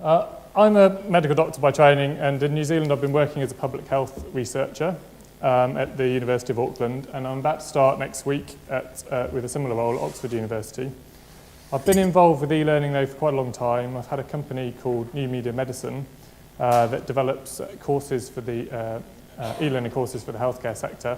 I'm a medical doctor by training, and in New Zealand I've been working as a public health researcher at the University of Auckland, and I'm about to start next week with a similar role at Oxford University. I've been involved with e-learning though for quite a long time. I've had a company called New Media Medicine that develops courses for the e-learning courses for the healthcare sector.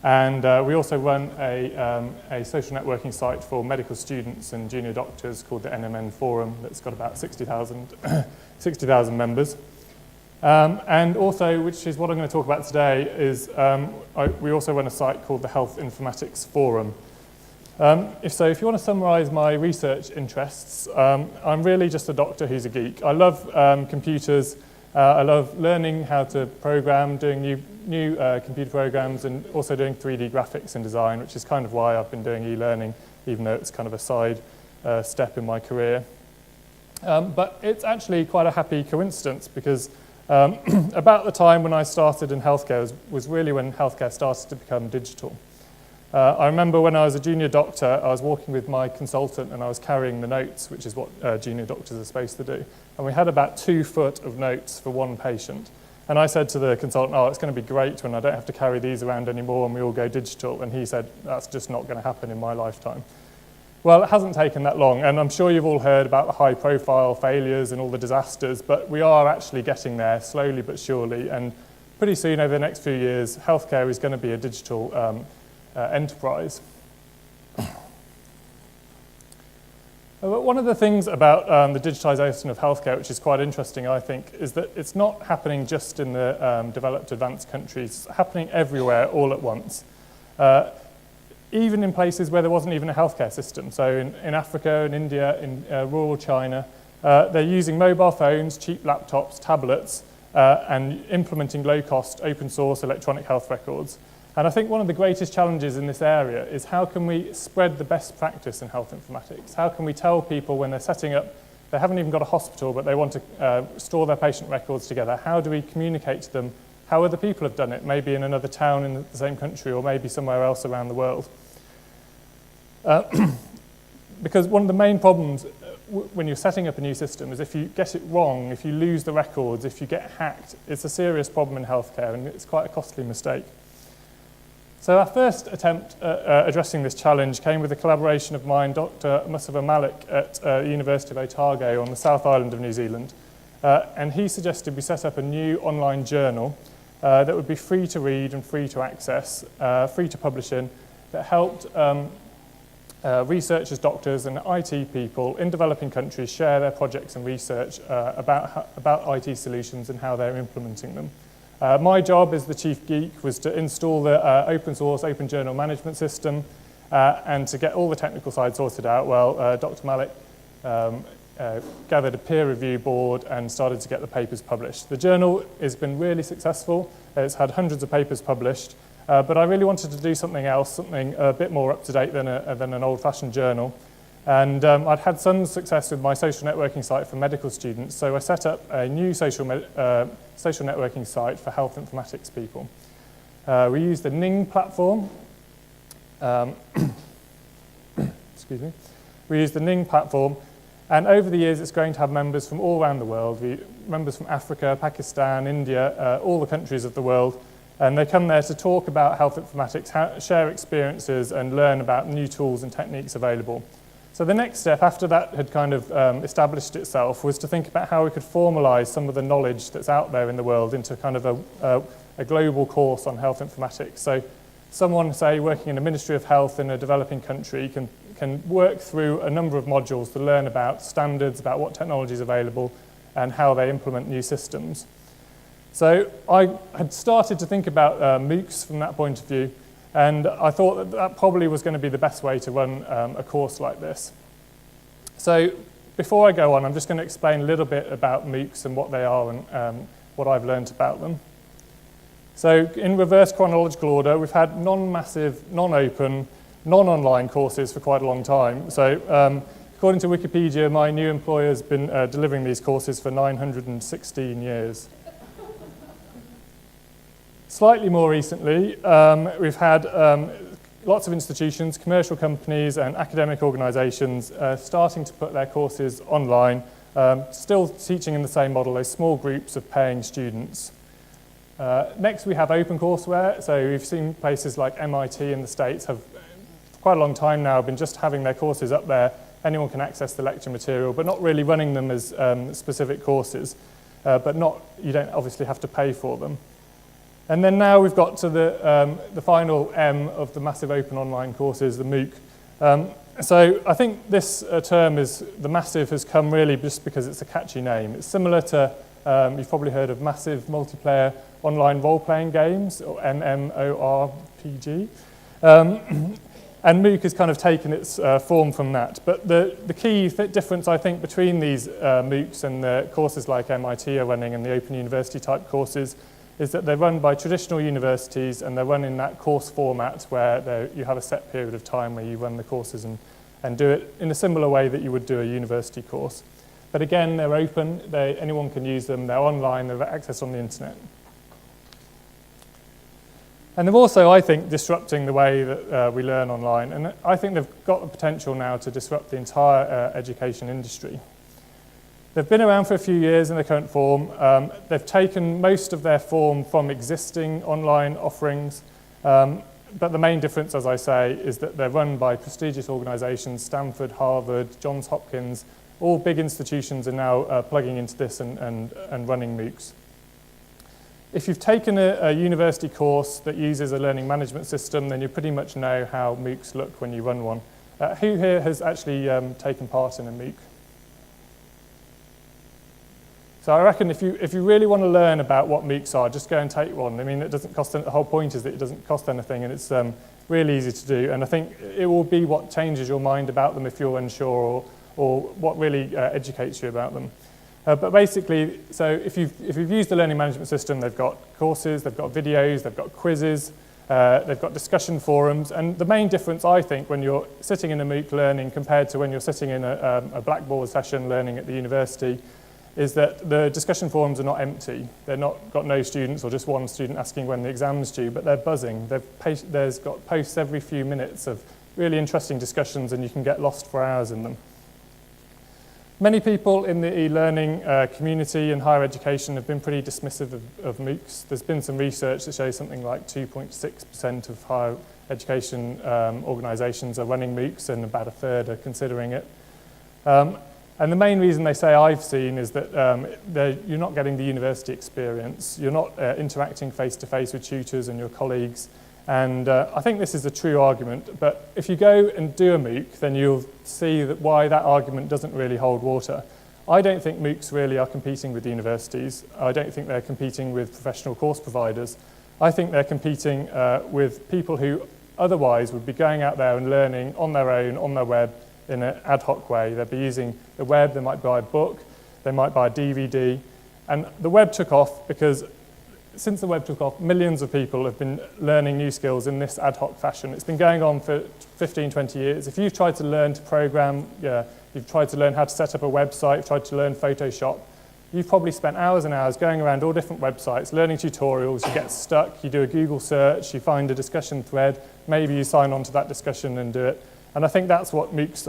And we also run a social networking site for medical students and junior doctors called the NMN Forum that's got about 60,000 members. And also, which is what I'm going to talk about today, is we also run a site called the Health Informatics Forum. If you want to summarise my research interests, I'm really just a doctor who's a geek. I love computers. I love learning how to program, doing new computer programs, and also doing 3D graphics and design, which is kind of why I've been doing e-learning, even though it's kind of a side step in my career. But it's actually quite a happy coincidence because about the time when I started in healthcare was really when healthcare started to become digital. I remember when I was a junior doctor, I was walking with my consultant and I was carrying the notes, which is what junior doctors are supposed to do. And we had about 2 foot of notes for one patient. And I said to the consultant, oh, it's going to be great when I don't have to carry these around anymore and we all go digital. And he said, that's just not going to happen in my lifetime. Well, it hasn't taken that long. And I'm sure you've all heard about the high profile failures and all the disasters, but we are actually getting there slowly but surely. And pretty soon over the next few years, healthcare is going to be a digital enterprise. One of the things about the digitisation of healthcare, which is quite interesting, I think, is that it's not happening just in the developed, advanced countries. It's happening everywhere, all at once. Even in places where there wasn't even a healthcare system. So in Africa, in India, in rural China, they're using mobile phones, cheap laptops, tablets, and implementing low-cost, open-source electronic health records. And I think one of the greatest challenges in this area is how can we spread the best practice in health informatics? How can we tell people when they're setting up, they haven't even got a hospital, but they want to store their patient records together, how do we communicate to them how other people have done it, maybe in another town in the same country or maybe somewhere else around the world? Because one of the main problems when you're setting up a new system is if you get it wrong, if you lose the records, if you get hacked, it's a serious problem in healthcare and it's quite a costly mistake. So our first attempt at addressing this challenge came with a collaboration of mine, Dr. Mustafa Malik at the University of Otago on the South Island of New Zealand. And he suggested we set up a new online journal that would be free to read and free to access, free to publish in, that helped researchers, doctors and IT people in developing countries share their projects and research about IT solutions and how they're implementing them. My job as the chief geek was to install the open source, open journal management system and to get all the technical side sorted out. Well, Dr. Malik gathered a peer review board and started to get the papers published. The journal has been really successful. It's had hundreds of papers published, but I really wanted to do something else, something a bit more up to date than an old-fashioned journal. And I'd had some success with my social networking site for medical students, so I set up a new social networking site for health informatics people. We used the Ning platform. Excuse me. We used the Ning platform, and over the years it's going to have members from all around the world, members from Africa, Pakistan, India, all the countries of the world, and they come there to talk about health informatics, share experiences, and learn about new tools and techniques available. So the next step after that had kind of established itself was to think about how we could formalize some of the knowledge that's out there in the world into kind of a global course on health informatics. So someone, say, working in a Ministry of Health in a developing country can work through a number of modules to learn about standards, about what technology is available and how they implement new systems. So I had started to think about MOOCs from that point of view. And I thought that that probably was going to be the best way to run a course like this. So before I go on, I'm just going to explain a little bit about MOOCs and what they are and what I've learned about them. So in reverse chronological order, we've had non-massive, non-open, non-online courses for quite a long time. So according to Wikipedia, my new employer has been delivering these courses for 916 years. Slightly more recently, we've had lots of institutions, commercial companies and academic organisations starting to put their courses online Still teaching in the same model, those small groups of paying students. Next, we have OpenCourseWare. So we've seen places like MIT in the States have, for quite a long time now, been just having their courses up there. Anyone can access the lecture material, but not really running them as specific courses. But you don't obviously have to pay for them. And then now we've got to the final M of the massive open online courses, the MOOC. So I think this term the massive has come really just because it's a catchy name. It's similar to, you've probably heard of massive multiplayer online role-playing games, or MMORPG. And MOOC has kind of taken its form from that. But the key difference, I think, between these MOOCs and the courses like MIT are running and the Open University type courses is that they're run by traditional universities and they're run in that course format where you have a set period of time where you run the courses and do it in a similar way that you would do a university course. But again, they're open, anyone can use them, they're online, they're accessed on the internet. And they're also, I think, disrupting the way that we learn online. And I think they've got the potential now to disrupt the entire education industry. They've been around for a few years in their current form. They've taken most of their form from existing online offerings. But the main difference, as I say, is that they're run by prestigious organizations, Stanford, Harvard, Johns Hopkins. All big institutions are now plugging into this and running MOOCs. If you've taken a university course that uses a learning management system, then you pretty much know how MOOCs look when you run one. Who here has actually taken part in a MOOC? So I reckon if you really want to learn about what MOOCs are, just go and take one. I mean, it doesn't cost. The whole point is that it doesn't cost anything, and it's really easy to do. And I think it will be what changes your mind about them if you're unsure, or what really educates you about them. But basically, so if you've used the learning management system, they've got courses, they've got videos, they've got quizzes, they've got discussion forums. And the main difference, I think, when you're sitting in a MOOC learning compared to when you're sitting in a Blackboard session learning at the university, is that the discussion forums are not empty. They're not got no students or just one student asking when the exam's due, but they're buzzing. There's got posts every few minutes of really interesting discussions, and you can get lost for hours in them. Many people in the e-learning community and higher education have been pretty dismissive of MOOCs. There's been some research that shows something like 2.6% of higher education organisations are running MOOCs, and about a third are considering it. And the main reason they say I've seen is that you're not getting the university experience. You're not interacting face-to-face with tutors and your colleagues. And I think this is a true argument. But if you go and do a MOOC, then you'll see why that argument doesn't really hold water. I don't think MOOCs really are competing with universities. I don't think they're competing with professional course providers. I think they're competing with people who otherwise would be going out there and learning on their own, on their web, in an ad hoc way. They'd be using the web, they might buy a book, they might buy a DVD. And the web took off because since the web took off, millions of people have been learning new skills in this ad hoc fashion. It's been going on for 15, 20 years. If you've tried to learn to program, you've tried to learn how to set up a website, you've tried to learn Photoshop, you've probably spent hours and hours going around all different websites, learning tutorials, you get stuck, you do a Google search, you find a discussion thread, maybe you sign on to that discussion and do it. And I think that's what MOOCs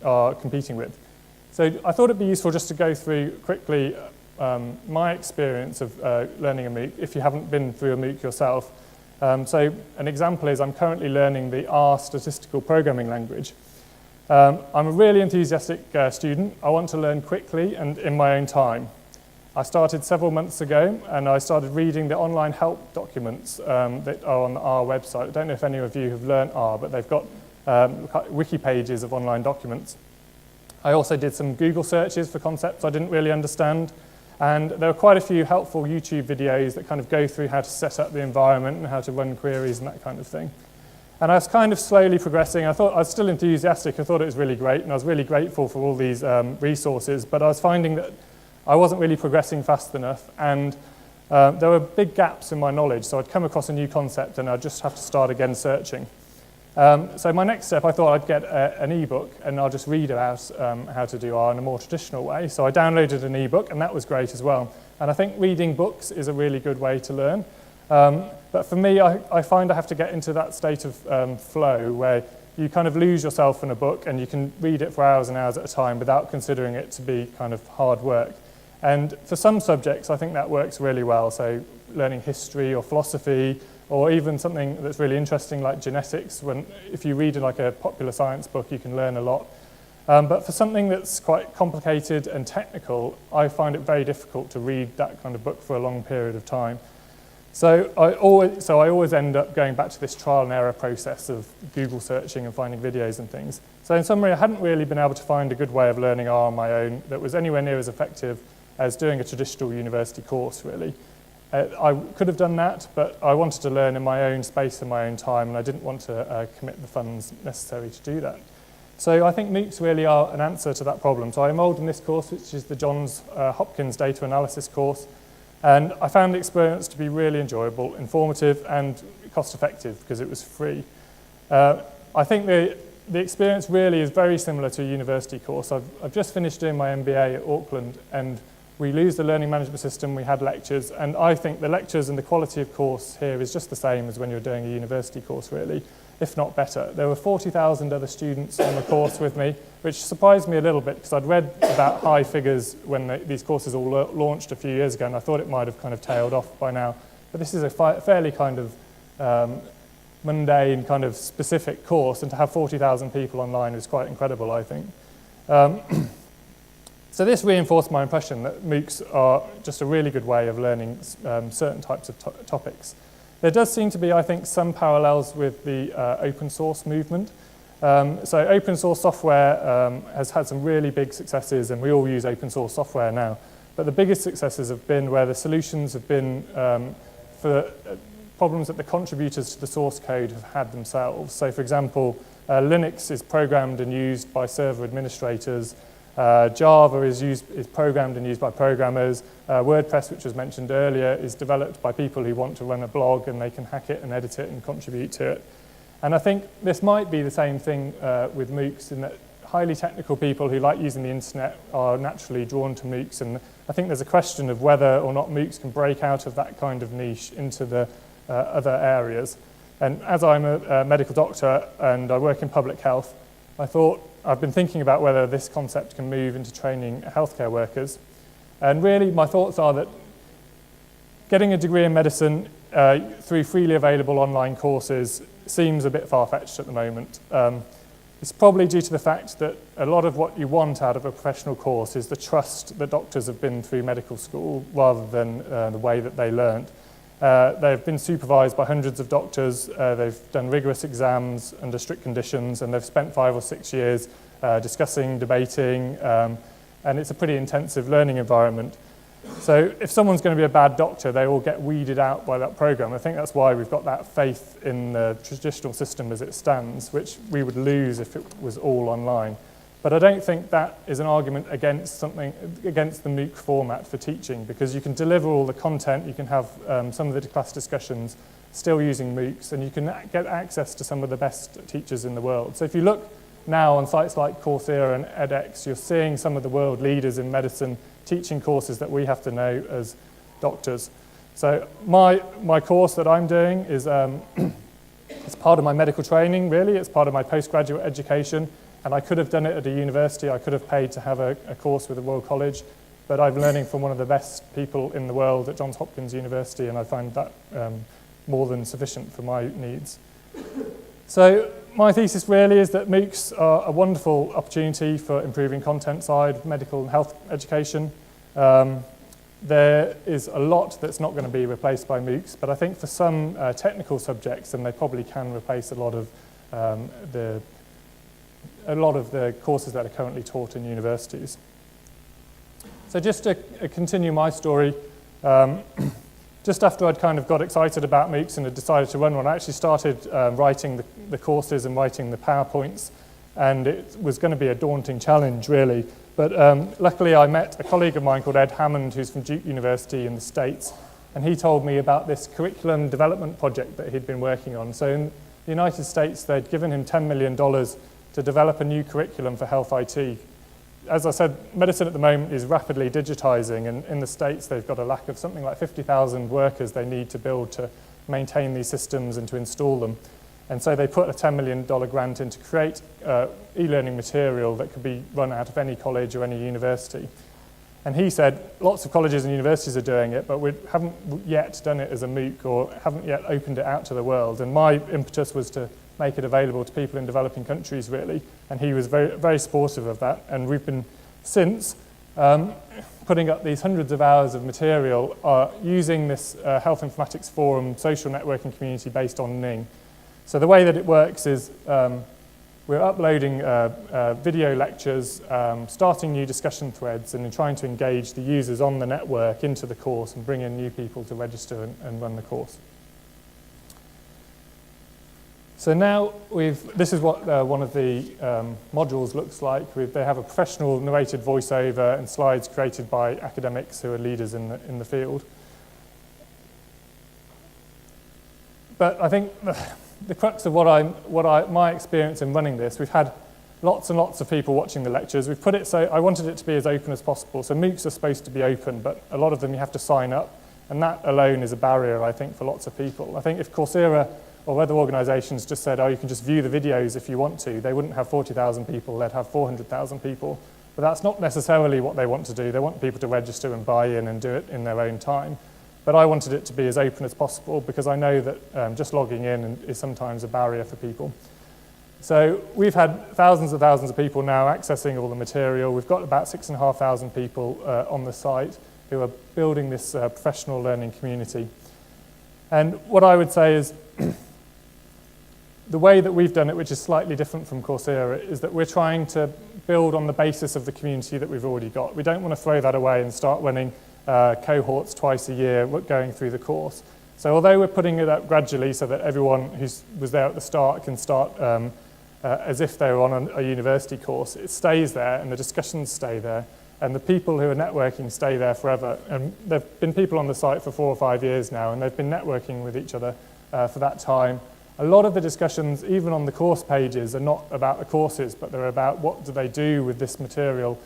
are competing with. So I thought it'd be useful just to go through quickly my experience of learning a MOOC, if you haven't been through a MOOC yourself. So an example is I'm currently learning the R statistical programming language. I'm a really enthusiastic student. I want to learn quickly and in my own time. I started several months ago, and I started reading the online help documents that are on the R website. I don't know if any of you have learned R, but they've got wiki pages of online documents. I also did some Google searches for concepts I didn't really understand, and there are quite a few helpful YouTube videos that kind of go through how to set up the environment and how to run queries and that kind of thing. And I was kind of slowly progressing. I thought I was still enthusiastic. I thought it was really great, and I was really grateful for all these resources, but I was finding that I wasn't really progressing fast enough, and there were big gaps in my knowledge, so I'd come across a new concept and I'd just have to start again searching. So my next step, I thought I'd get an ebook and I'll just read about how to do R in a more traditional way. So I downloaded an ebook, and that was great as well. And I think reading books is a really good way to learn. But for me, I find I have to get into that state of flow where you kind of lose yourself in a book and you can read it for hours and hours at a time without considering it to be kind of hard work. And for some subjects, I think that works really well. So learning history or philosophy, or even something that's really interesting like genetics. If you read like a popular science book, you can learn a lot. But for something that's quite complicated and technical, I find it very difficult to read that kind of book for a long period of time. So I always end up going back to this trial and error process of Google searching and finding videos and things. So in summary, I hadn't really been able to find a good way of learning R on my own that was anywhere near as effective as doing a traditional university course, really. I could have done that, but I wanted to learn in my own space and my own time, and I didn't want to commit the funds necessary to do that. So I think MOOCs really are an answer to that problem. So I enrolled in this course, which is the Johns Hopkins Data Analysis course, and I found the experience to be really enjoyable, informative, and cost-effective because it was free. I think the experience really is very similar to a university course. I've just finished doing my MBA at Auckland, and we used the learning management system, we had lectures, and I think the lectures and the quality of course here is just the same as when you're doing a university course, really, if not better. There were 40,000 other students on the course with me, which surprised me a little bit because I'd read about high figures when these courses all launched a few years ago, and I thought it might have kind of tailed off by now. But this is a fairly kind of mundane, kind of specific course, and to have 40,000 people online is quite incredible, I think. So this reinforced my impression that MOOCs are just a really good way of learning certain types of topics. There does seem to be, I think, some parallels with the open source movement. So open source software has had some really big successes, and we all use open source software now. But the biggest successes have been where the solutions have been for problems that the contributors to the source code have had themselves. So for example, Linux is programmed and used by server administrators. Java is programmed and used by programmers. WordPress, which was mentioned earlier, is developed by people who want to run a blog, and they can hack it and edit it and contribute to it. And I think this might be the same thing with MOOCs, in that highly technical people who like using the internet are naturally drawn to MOOCs. And I think there's a question of whether or not MOOCs can break out of that kind of niche into the other areas. And as I'm a medical doctor and I work in public health, I've been thinking about whether this concept can move into training healthcare workers. And really, my thoughts are that getting a degree in medicine through freely available online courses seems a bit far-fetched at the moment. It's probably due to the fact that a lot of what you want out of a professional course is the trust that doctors have been through medical school rather than the way that they learned. They've been supervised by hundreds of doctors, they've done rigorous exams under strict conditions, and they've spent 5 or 6 years discussing, debating, and it's a pretty intensive learning environment. So if someone's going to be a bad doctor, they all get weeded out by that program. I think that's why we've got that faith in the traditional system as it stands, which we would lose if it was all online. But I don't think that is an argument against the MOOC format for teaching, because you can deliver all the content, you can have some of the class discussions still using MOOCs, and you can get access to some of the best teachers in the world. So if you look now on sites like Coursera and edX, you're seeing some of the world leaders in medicine teaching courses that we have to know as doctors. So my course that I'm doing is it's part of my medical training, really. It's part of my postgraduate education. And I could have done it at a university. I could have paid to have a course with the Royal College. But I'm learning from one of the best people in the world at Johns Hopkins University, and I find that more than sufficient for my needs. So my thesis really is that MOOCs are a wonderful opportunity for improving content side, medical and health education. There is a lot that's not going to be replaced by MOOCs, but I think for some technical subjects, then they probably can replace a lot of the courses that are currently taught in universities. So just to continue my story, just after I'd kind of got excited about MOOCs and had decided to run one, I actually started writing the courses and writing the PowerPoints, and it was going to be a daunting challenge, really. But luckily I met a colleague of mine called Ed Hammond, who's from Duke University in the States, and he told me about this curriculum development project that he'd been working on. So in the United States, they'd given him $10 million to develop a new curriculum for health IT. As I said, medicine at the moment is rapidly digitizing, and in the States they've got a lack of something like 50,000 workers they need to build to maintain these systems and to install them. And so they put a $10 million grant in to create e-learning material that could be run out of any college or any university. And he said, lots of colleges and universities are doing it, but we haven't yet done it as a MOOC or haven't yet opened it out to the world. And my impetus was to make it available to people in developing countries, really. And he was very, very supportive of that. And we've been, since, putting up these hundreds of hours of material using this Health Informatics Forum social networking community based on Ning. So the way that it works is we're uploading video lectures, starting new discussion threads, and trying to engage the users on the network into the course and bring in new people to register and run the course. So now this is what one of the modules looks like. They have a professional narrated voiceover and slides created by academics who are leaders in the field. But I think the crux of my experience in running this, we've had lots and lots of people watching the lectures. We've put it so, I wanted it to be as open as possible. So MOOCs are supposed to be open, but a lot of them you have to sign up. And that alone is a barrier, I think, for lots of people. I think if Coursera or other organisations just said, oh, you can just view the videos if you want to, they wouldn't have 40,000 people, they'd have 400,000 people. But that's not necessarily what they want to do. They want people to register and buy in and do it in their own time. But I wanted it to be as open as possible because I know that just logging in is sometimes a barrier for people. So we've had thousands of people now accessing all the material. We've got about 6,500 people on the site who are building this professional learning community. And what I would say is the way that we've done it, which is slightly different from Coursera, is that we're trying to build on the basis of the community that we've already got. We don't want to throw that away and start running cohorts twice a year going through the course. So although we're putting it up gradually so that everyone who was there at the start can start as if they were on a university course, it stays there and the discussions stay there and the people who are networking stay there forever. And there have been people on the site for 4 or 5 years now and they've been networking with each other for that time. A lot of the discussions, even on the course pages, are not about the courses, but they're about what do they do with this material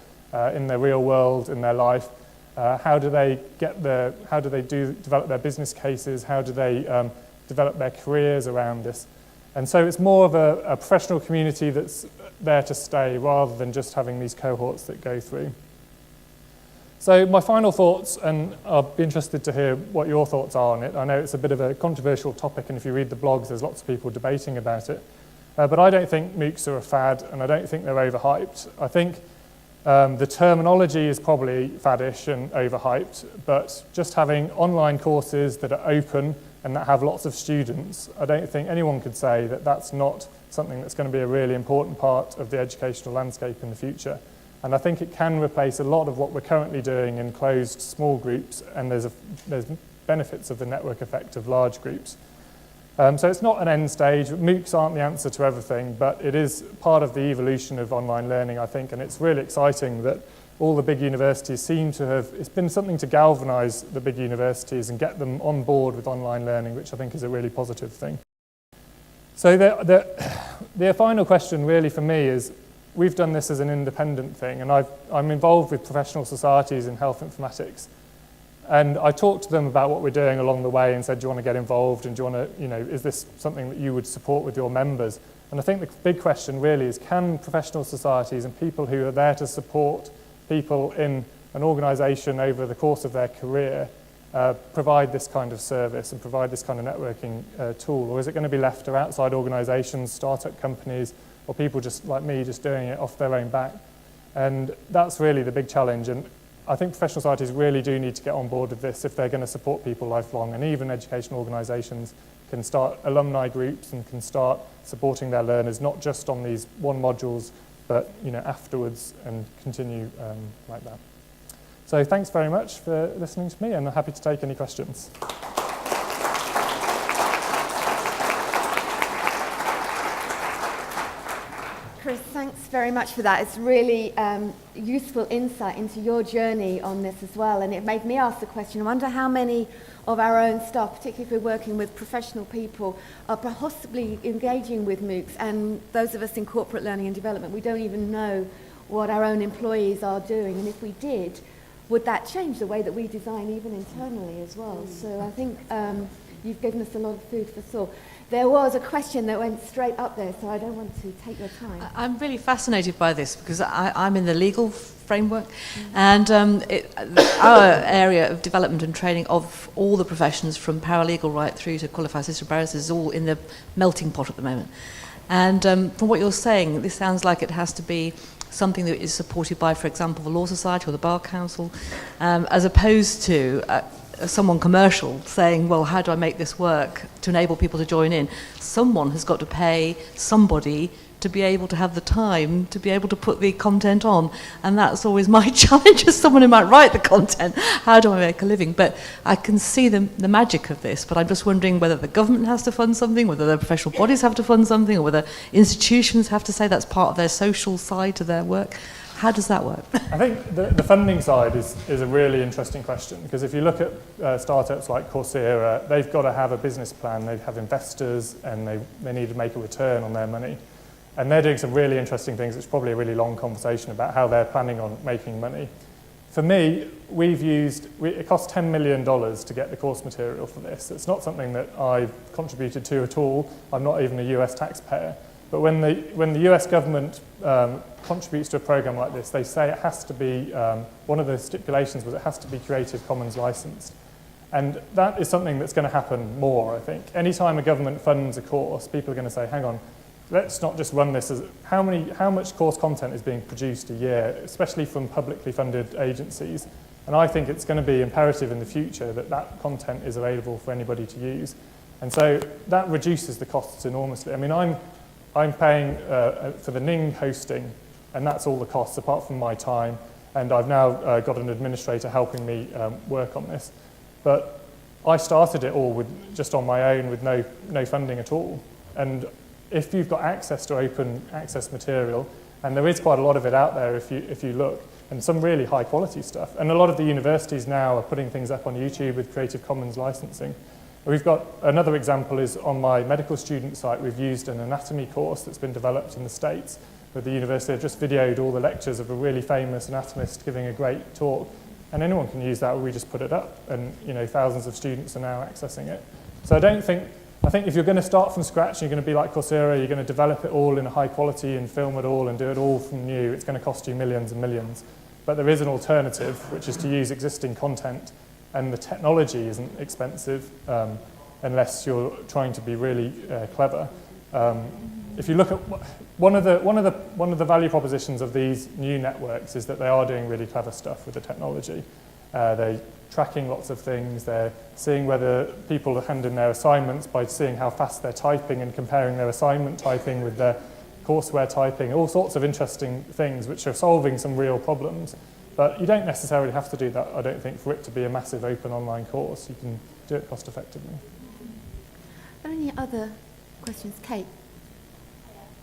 in their real world, in their life. How do they develop their business cases? How do they develop their careers around this? And so it's more of a professional community that's there to stay rather than just having these cohorts that go through. So my final thoughts, and I'll be interested to hear what your thoughts are on it. I know it's a bit of a controversial topic, and if you read the blogs, there's lots of people debating about it. But I don't think MOOCs are a fad, and I don't think they're overhyped. I think the terminology is probably faddish and overhyped, but just having online courses that are open and that have lots of students, I don't think anyone could say that that's not something that's going to be a really important part of the educational landscape in the future. And I think it can replace a lot of what we're currently doing in closed small groups, and there's benefits of the network effect of large groups. So it's not an end stage. MOOCs aren't the answer to everything, but it is part of the evolution of online learning, I think, and it's really exciting that all the big universities seem to have, it's been something to galvanise the big universities and get them on board with online learning, which I think is a really positive thing. So the final question really for me is, we've done this as an independent thing, and I'm involved with professional societies in health informatics. And I talked to them about what we're doing along the way and said, do you want to get involved? And do you want to, is this something that you would support with your members? And I think the big question really is, can professional societies and people who are there to support people in an organisation over the course of their career provide this kind of service and provide this kind of networking tool? Or is it going to be left to outside organisations, startup companies, or people just like me just doing it off their own back? And that's really the big challenge. And I think professional societies really do need to get on board with this if they're going to support people lifelong, and even educational organisations can start alumni groups and can start supporting their learners, not just on these one modules, but afterwards, and continue like that. So thanks very much for listening to me, and I'm happy to take any questions. Chris, thanks very much for that. It's really useful insight into your journey on this as well, and it made me ask the question, I wonder how many of our own staff, particularly if we're working with professional people, are possibly engaging with MOOCs, and those of us in corporate learning and development, we don't even know what our own employees are doing, and if we did, would that change the way that we design even internally as well? So I think you've given us a lot of food for thought. There was a question that went straight up there, so I don't want to take your time. I'm really fascinated by this because I'm in the legal framework, and our area of development and training of all the professions from paralegal right through to qualified assistant barristers is all in the melting pot at the moment. And from what you're saying, this sounds like it has to be something that is supported by, for example, the Law Society or the Bar Council, as opposed to someone commercial saying, well, how do I make this work to enable people to join in? Someone has got to pay somebody to be able to have the time to be able to put the content on. And that's always my challenge as someone who might write the content. How do I make a living? But I can see the magic of this, but I'm just wondering whether the government has to fund something, whether the professional bodies have to fund something, or whether institutions have to say that's part of their social side to their work. How does that work? I think the funding side is a really interesting question, because if you look at startups like Coursera, they've got to have a business plan, they have investors, and they need to make a return on their money. And they're doing some really interesting things. It's probably a really long conversation about how they're planning on making money. For me, it cost $10 million to get the course material for this. It's not something that I've contributed to at all. I'm not even a US taxpayer. But when the US government contributes to a program like this, they say it has to be, one of the stipulations was it has to be Creative Commons licensed. And that is something that's going to happen more, I think. Anytime a government funds a course, people are going to say, hang on, let's not just run this as how much course content is being produced a year, especially from publicly funded agencies. And I think it's going to be imperative in the future that that content is available for anybody to use. And so that reduces the costs enormously. I mean, I'm paying for the Ning hosting, and that's all the costs apart from my time. And I've now got an administrator helping me work on this. But I started it all just on my own with no funding at all. And if you've got access to open access material, and there is quite a lot of it out there if you look, and some really high quality stuff. And a lot of the universities now are putting things up on YouTube with Creative Commons licensing. We've got another example is on my medical student site. We've used an anatomy course that's been developed in the States with the university. They've just videoed all the lectures of a really famous anatomist giving a great talk, and anyone can use that. We just put it up, and thousands of students are now accessing it. So I think if you're going to start from scratch, you're going to be like Coursera, you're going to develop it all in a high quality and film it all and do it all from new, it's going to cost you millions and millions. But there is an alternative, which is to use existing content, and the technology isn't expensive unless you're trying to be really clever. If you look at one of the value propositions of these new networks is that they are doing really clever stuff with the technology. They're tracking lots of things. They're seeing whether people hand in their assignments by seeing how fast they're typing and comparing their assignment typing with their courseware typing, all sorts of interesting things which are solving some real problems. But you don't necessarily have to do that, I don't think, for it to be a massive open online course. You can do it cost effectively. Are there any other questions? Kate?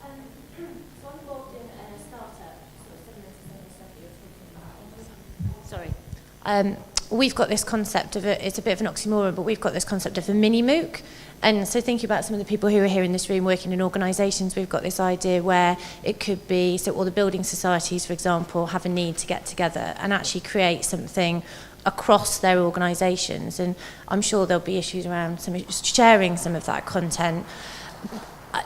So I'm involved in a startup, similar to some of the stuff that you're talking about. Sorry. We've got this concept of it's a bit of an oxymoron, but we've got this concept of a mini MOOC. And so thinking about some of the people who are here in this room working in organisations, we've got this idea where it could be, so all the building societies, for example, have a need to get together and actually create something across their organisations. And I'm sure there'll be issues around sharing some of that content.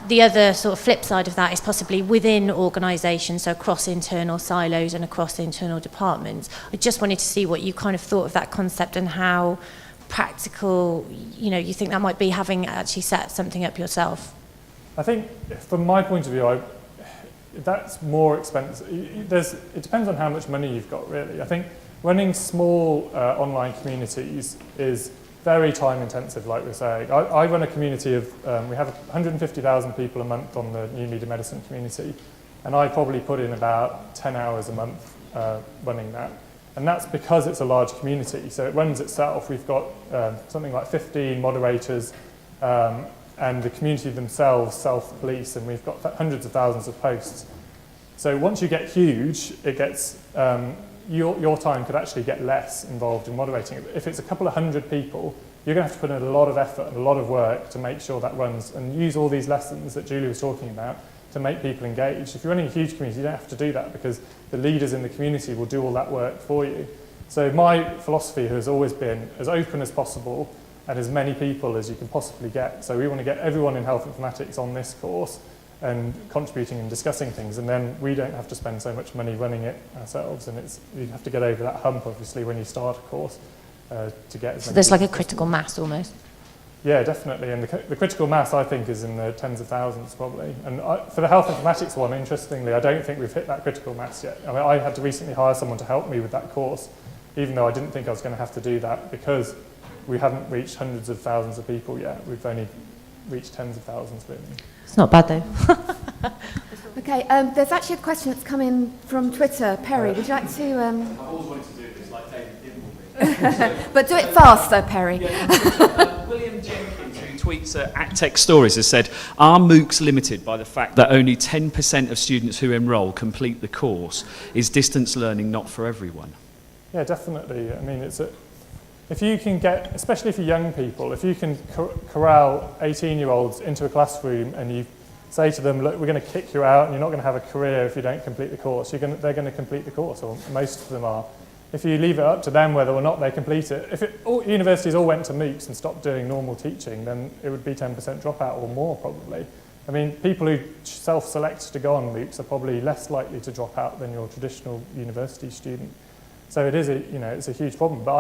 The other sort of flip side of that is possibly within organisations, so across internal silos and across internal departments. I just wanted to see what you kind of thought of that concept and how practical, you think that might be, having actually set something up yourself. I think, from my point of view, that's more expensive. It depends on how much money you've got, really. I think running small online communities is very time intensive, like we're saying. I run a community of, we have 150,000 people a month on the New Media Medicine community, and I probably put in about 10 hours a month running that. And that's because it's a large community, so it runs itself. We've got something like 15 moderators, and the community themselves self-police, and we've got hundreds of thousands of posts. So once you get huge, it gets, your time could actually get less involved in moderating. If it's a couple of hundred people, you're going to have to put in a lot of effort and a lot of work to make sure that runs, and use all these lessons that Julie was talking about to make people engaged. If you're running a huge community, you don't have to do that because the leaders in the community will do all that work for you. So my philosophy has always been as open as possible, and as many people as you can possibly get. So we want to get everyone in health informatics on this course and contributing and discussing things, and then we don't have to spend so much money running it ourselves, and you have to get over that hump, obviously, when you start a course to get as So many there's like a people as critical mass almost. Yeah, definitely, and the critical mass, I think, is in the tens of thousands probably. And for the health informatics one, interestingly, I don't think we've hit that critical mass yet. I mean, I had to recently hire someone to help me with that course, even though I didn't think I was going to have to do that, because we haven't reached hundreds of thousands of people yet. We've only reached tens of thousands, really. It's not bad though. Okay, there's actually a question that's come in from Twitter. Perry, would you like to... I've always wanted to do this, like David Dimbleby. But do it fast though, Perry. William Jenkins, who tweets at AcTech Stories, has said, are MOOCs limited by the fact that only 10% of students who enrol complete the course? Is distance learning not for everyone? Yeah, definitely. I mean, if you can get, especially for young people, if you can corral 18-year-olds into a classroom and you say to them, look, we're going to kick you out and you're not going to have a career if you don't complete the course, they're going to complete the course, or most of them are. If you leave it up to them whether or not they complete it, if all universities all went to MOOCs and stopped doing normal teaching, then it would be 10% dropout or more probably. I mean, people who self-select to go on MOOCs are probably less likely to drop out than your traditional university student. So it is it's a huge problem, but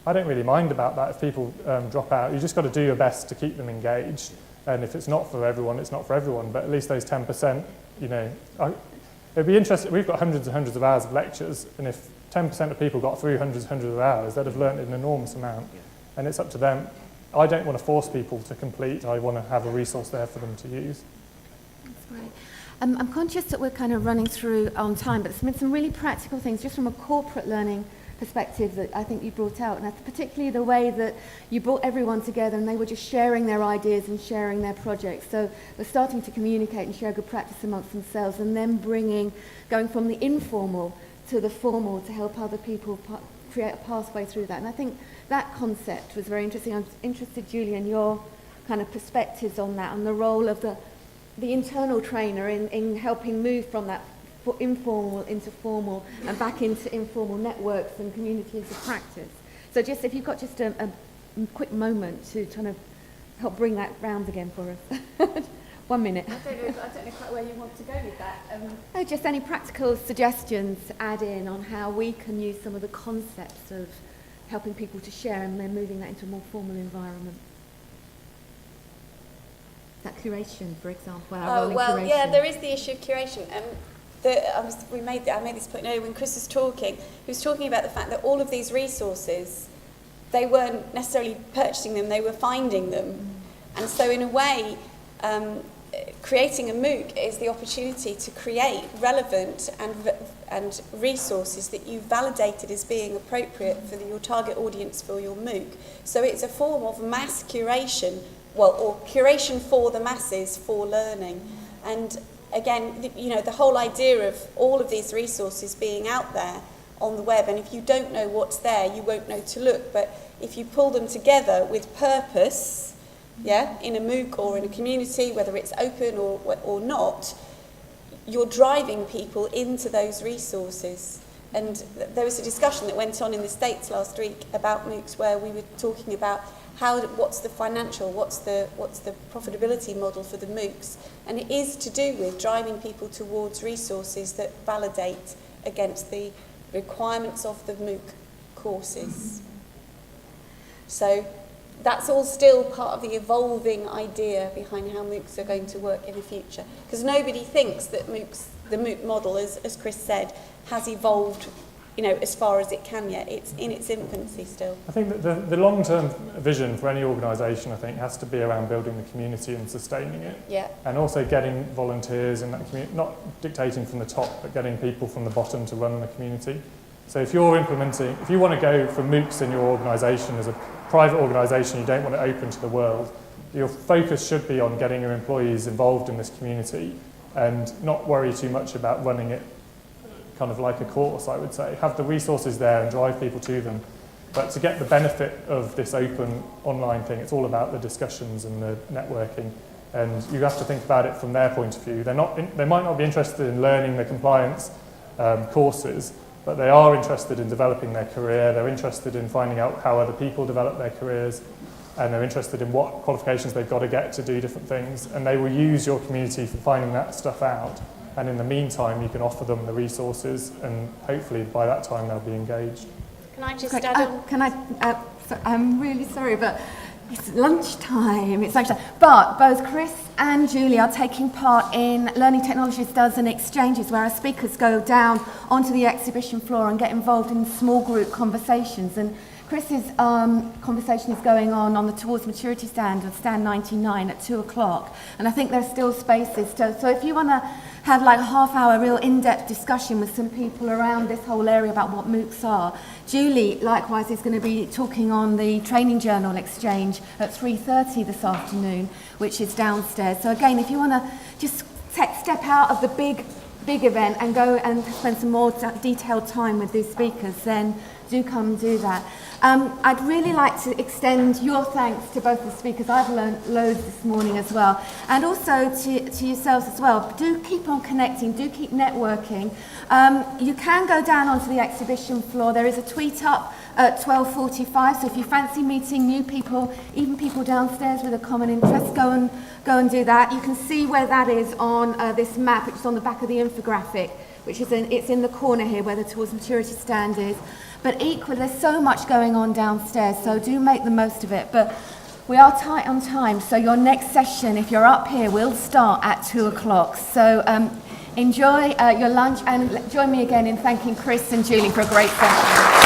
I don't really mind about that if people drop out. You just got to do your best to keep them engaged, and if it's not for everyone, it's not for everyone, but at least those 10%, it'd be interesting. We've got hundreds and hundreds of hours of lectures, and if 10% of people got through hundreds of hours, they'd have learned an enormous amount, and it's up to them. I don't want to force people to complete. I want to have a resource there for them to use. That's great. I'm conscious that we're kind of running through on time, but there's been some really practical things just from a corporate learning perspective that I think you brought out, and that's particularly the way that you brought everyone together and they were just sharing their ideas and sharing their projects. So they're starting to communicate and share good practice amongst themselves, and then going from the informal to the formal to help other people create a pathway through that. And I think that concept was very interesting. I'm interested, Julian, your kind of perspectives on that, on the role of the internal trainer in helping move from that informal into formal and back into informal networks and communities of practice. So just if you've got just a quick moment to kind of help bring that round again for us. 1 minute. I don't know quite where you want to go with that. Just any practical suggestions to add in on how we can use some of the concepts of helping people to share and then moving that into a more formal environment. That curation, for example. Curation. Yeah, there is the issue of curation. I made this point earlier when Chris was talking. He was talking about the fact that all of these resources, they weren't necessarily purchasing them, they were finding them. And so in a way, creating a MOOC is the opportunity to create relevant and resources that you've validated as being appropriate for your target audience for your MOOC. So it's a form of mass curation, or curation for the masses for learning. And again, the whole idea of all of these resources being out there on the web, and if you don't know what's there, you won't know to look. But if you pull them together with purpose, in a MOOC or in a community, whether it's open or not, you're driving people into those resources. And there was a discussion that went on in the States last week about MOOCs where we were talking about what's the profitability model for the MOOCs, and it is to do with driving people towards resources that validate against the requirements of the MOOC courses. So that's all still part of the evolving idea behind how MOOCs are going to work in the future, because nobody thinks that the MOOC model, as Chris said, has evolved as far as it can yet. It's in its infancy still. I think that the long-term vision for any organisation, I think, has to be around building the community and sustaining it. Yeah. And also getting volunteers in that community, not dictating from the top, but getting people from the bottom to run the community. So if you want to go for MOOCs in your organisation as a private organisation, you don't want it open to the world, your focus should be on getting your employees involved in this community and not worry too much about running it kind of like a course, I would say. Have the resources there and drive people to them. But to get the benefit of this open online thing, it's all about the discussions and the networking. And you have to think about it from their point of view. They might not be interested in learning the compliance courses, but they are interested in developing their career. They're interested in finding out how other people develop their careers. and they're interested in what qualifications they've got to get to do different things, and they will use your community for finding that stuff out. And in the meantime, you can offer them the resources, and hopefully by that time they'll be engaged. Can I just Great. add on? Can I? I'm really sorry, but it's lunchtime. It's lunchtime. But both Chris and Julie are taking part in Learning Technologies Does and Exchanges, where our speakers go down onto the exhibition floor and get involved in small group conversations. And Chris's conversation is going on the Towards Maturity stand of stand 99 at 2 o'clock. And I think there's still spaces. So if you want to have like a half-hour real in-depth discussion with some people around this whole area about what MOOCs are, Julie, likewise, is going to be talking on the Training Journal Exchange at 3:30 this afternoon, which is downstairs. So again, if you want to just step out of the big event and go and spend some more detailed time with these speakers, then do come and do that. I'd really like to extend your thanks to both the speakers. I've learned loads this morning as well, and also to yourselves as well. Do keep on connecting, do keep networking. You can go down onto the exhibition floor. There is a tweet up at 12:45, so if you fancy meeting new people, even people downstairs with a common interest, go and do that. You can see where that is on this map, which is on the back of the infographic, which is it's in the corner here where the Towards Maturity stand is. But equally, there's so much going on downstairs, so do make the most of it. But we are tight on time, so your next session, if you're up here, will start at 2 o'clock. So enjoy your lunch, and join me again in thanking Chris and Julie for a great session.